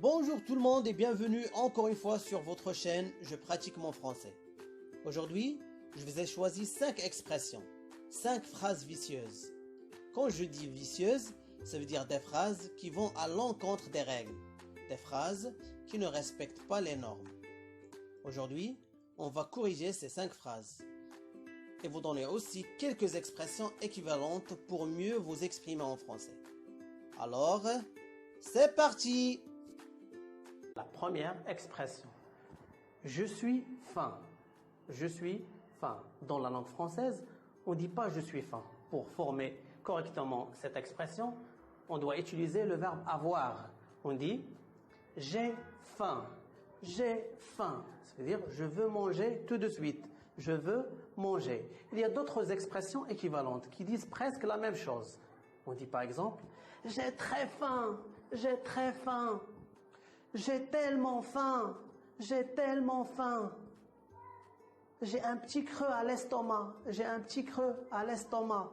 Bonjour tout le monde et bienvenue encore une fois sur votre chaîne Je pratique mon français. Aujourd'hui, je vous ai choisi 5 expressions, 5 phrases vicieuses. Quand je dis vicieuses, ça veut dire des phrases qui vont à l'encontre des règles, des phrases qui ne respectent pas les normes. Aujourd'hui, on va corriger ces 5 phrases et vous donner aussi quelques expressions équivalentes pour mieux vous exprimer en français. Alors, c'est parti! La première expression. Je suis faim. Je suis faim. Dans la langue française, on ne dit pas je suis faim. Pour former correctement cette expression, on doit utiliser le verbe avoir. On dit j'ai faim. J'ai faim. Ça veut dire je veux manger tout de suite. Je veux manger. Il y a d'autres expressions équivalentes qui disent presque la même chose. On dit par exemple j'ai très faim. J'ai très faim. J'ai tellement faim, j'ai tellement faim. J'ai un petit creux à l'estomac, j'ai un petit creux à l'estomac.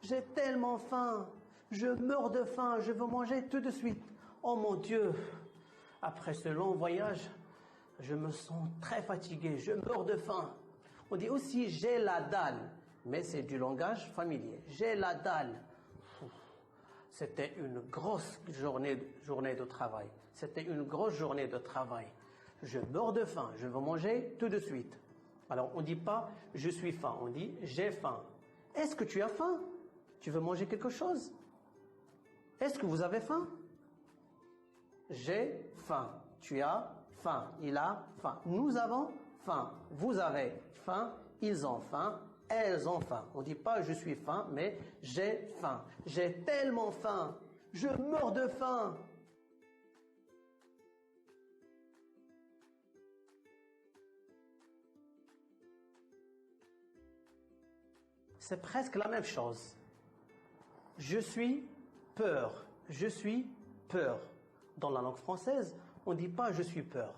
J'ai tellement faim, je meurs de faim, je veux manger tout de suite. Oh mon Dieu, après ce long voyage, je me sens très fatigué, je meurs de faim. On dit aussi j'ai la dalle, mais c'est du langage familier. J'ai la dalle. C'était une grosse journée de travail. C'était une grosse journée de travail. Je meurs de faim, je veux manger tout de suite. Alors on ne dit pas je suis faim, on dit j'ai faim. Est-ce que tu as faim? Tu veux manger quelque chose? Est-ce que vous avez faim? J'ai faim. Tu as faim. Il a faim. Nous avons faim. Vous avez faim. Ils ont faim. Elles ont faim. On ne dit pas je suis faim, mais j'ai faim. J'ai tellement faim. Je meurs de faim. C'est presque la même chose. Je suis peur. Je suis peur. Dans la langue française, on ne dit pas je suis peur.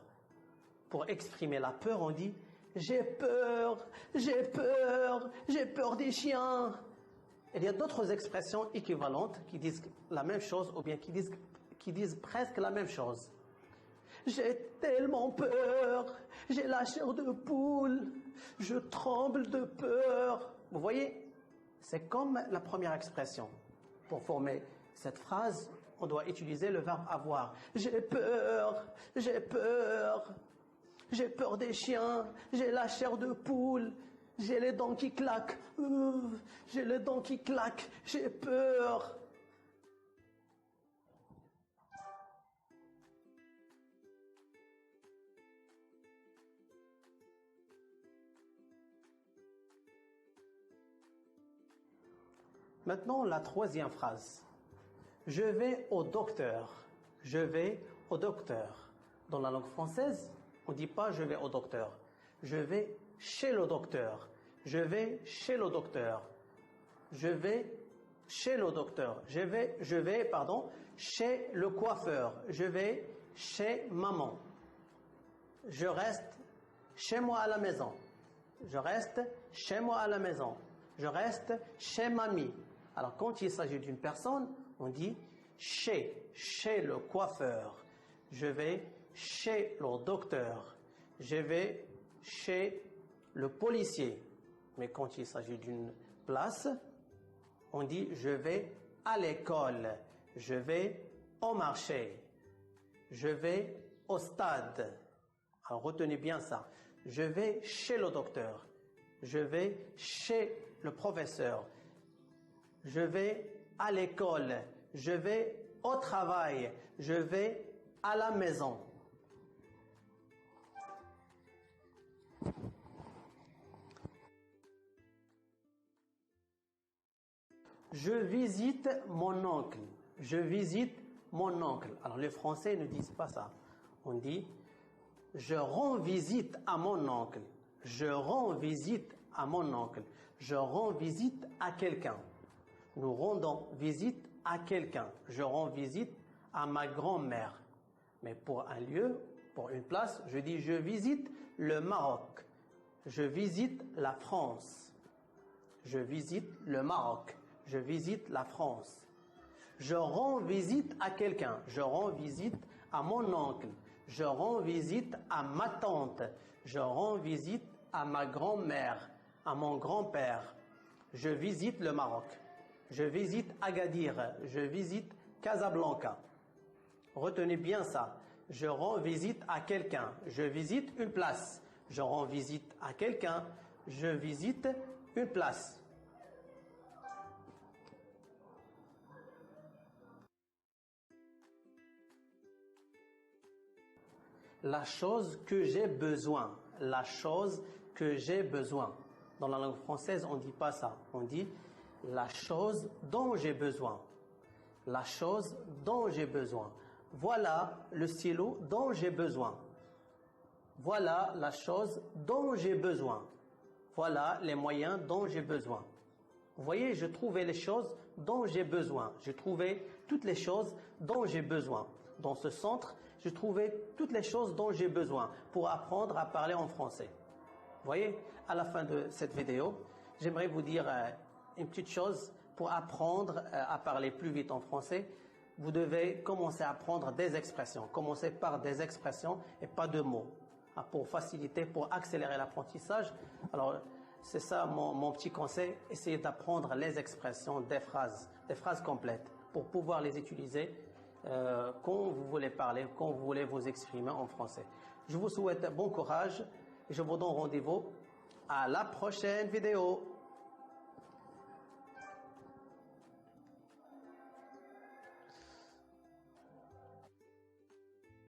Pour exprimer la peur, on dit j'ai peur, j'ai peur, j'ai peur des chiens. Il y a d'autres expressions équivalentes qui disent la même chose ou bien qui disent presque la même chose. J'ai tellement peur, j'ai la chair de poule, je tremble de peur. Vous voyez, c'est comme la première expression. Pour former cette phrase, on doit utiliser le verbe avoir. J'ai peur, j'ai peur. J'ai peur des chiens, j'ai la chair de poule, j'ai les dents qui claquent, j'ai les dents qui claquent, j'ai peur. Maintenant, la troisième phrase. Je vais au docteur. Je vais au docteur. Dans la langue française, on ne dit pas je vais au docteur. Je vais chez le docteur. Je vais chez le docteur. Je vais chez le docteur. Je vais chez le coiffeur. Je vais chez maman. Je reste chez moi à la maison. Je reste chez moi à la maison. Je reste chez mamie. Alors quand il s'agit d'une personne, on dit chez le coiffeur. Je vais chez le docteur, je vais chez le policier. Mais quand il s'agit d'une place, on dit je vais à l'école, je vais au marché, je vais au stade. Alors retenez bien ça. Je vais chez le docteur, je vais chez le professeur, je vais à l'école, je vais au travail, je vais à la maison. Je visite mon oncle. Je visite mon oncle. Alors les Français ne disent pas ça. On dit je rends visite à mon oncle. Je rends visite à mon oncle. Je rends visite à quelqu'un. Nous rendons visite à quelqu'un. Je rends visite à ma grand-mère. Mais pour un lieu, pour une place, je dis je visite le Maroc. Je visite la France. Je visite le Maroc. Je visite la France. Je rends visite à quelqu'un. Je rends visite à mon oncle. Je rends visite à ma tante. Je rends visite à ma grand-mère, à mon grand-père. Je visite le Maroc. Je visite Agadir. Je visite Casablanca. Retenez bien ça. Je rends visite à quelqu'un. Je visite une place. Je rends visite à quelqu'un. Je visite une place. La chose que j'ai besoin. La chose que j'ai besoin. Dans la langue française, on ne dit pas ça. On dit la chose dont j'ai besoin. La chose dont j'ai besoin. Voilà le stylo dont j'ai besoin. Voilà la chose dont j'ai besoin. Voilà les moyens dont j'ai besoin. Vous voyez, je trouvais les choses dont j'ai besoin. Je trouvais toutes les choses dont j'ai besoin. Dans ce centre, je trouvais toutes les choses dont j'ai besoin pour apprendre à parler en français. Vous voyez, à la fin de cette vidéo, j'aimerais vous dire une petite chose pour apprendre à parler plus vite en français. Vous devez commencer à apprendre des expressions. Commencez par des expressions et pas de mots. Pour faciliter, pour accélérer l'apprentissage. Alors, c'est ça mon petit conseil. Essayez d'apprendre les expressions des phrases complètes pour pouvoir les utiliser quand vous voulez parler, quand vous voulez vous exprimer en français. Je vous souhaite bon courage et je vous donne rendez-vous à la prochaine vidéo.